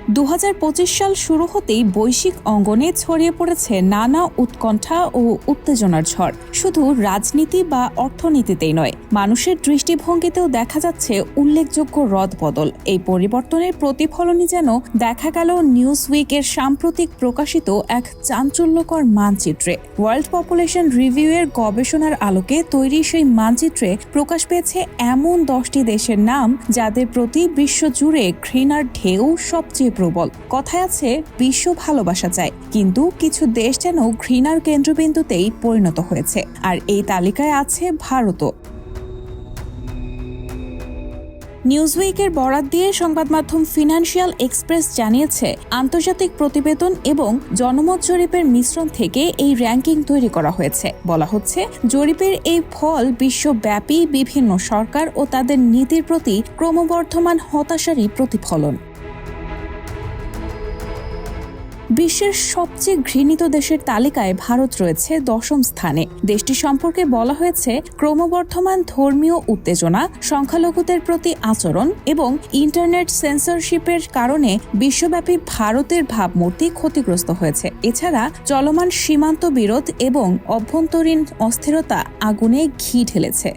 2025 সাল শুরু হতেই বৈশ্বিক অঙ্গনে ছড়িয়ে পড়েছে নানা উৎকণ্ঠা ও উত্তেজনার ঝড়। শুধু রাজনীতি বা অর্থনীতিতেই নয়, মানুষের দৃষ্টিভঙ্গিতেও দেখা যাচ্ছে উল্লেখযোগ্য রদবদল। এই পরিবর্তনের প্রতিফলনই যেন দেখা গেল নিউজউইকের সাম্প্রতিক প্রকাশিত এক চাঞ্চল্যকর মানচিত্রে। ওয়ার্ল্ড পপুলেশন রিভিউ এর গবেষণার আলোকে তৈরি সেই মানচিত্রে প্রকাশ পেয়েছে এমন 10টি দেশের নাম যাদের প্রতি বিশ্বজুড়ে ঘৃণার ঢেউ সবচেয়ে প্রবল। কথায় আছে বিশ্ব ভালোবাসা চায়, কিন্তু কিছু দেশ যেন ঘৃণার কেন্দ্রবিন্দুতেই পরিণত হয়েছে, আর এই তালিকায় আছে ভারতও। নিউজউইকের বরাত দিয়ে সংবাদ মাধ্যম ফিনান্সিয়াল এক্সপ্রেস জানিয়েছে, আন্তর্জাতিক প্রতিবেদন এবং জনমত জরিপের মিশ্রণ থেকে এই র্যাঙ্কিং তৈরি করা হয়েছে। বলা হচ্ছে, জরিপের এই ফল বিশ্বব্যাপী বিভিন্ন সরকার ও তাদের নীতির প্রতি ক্রমবর্ধমান হতাশারই প্রতিফলন। বিশ্বের সবচেয়ে ঘৃণিত দেশের তালিকায় ভারত রয়েছে 10ম স্থানে। দেশটি সম্পর্কে বলা হয়েছে, ক্রমবর্ধমান ধর্মীয় উত্তেজনা, সংখ্যালঘুদের প্রতি আচরণ এবং ইন্টারনেট সেন্সরশিপের কারণে বিশ্বব্যাপী ভারতের ভাবমূর্তি ক্ষতিগ্রস্ত হয়েছে। এছাড়া চলমান সীমান্ত বিরোধ এবং অভ্যন্তরীণ অস্থিরতা আগুনে ঘি ঢেলেছে।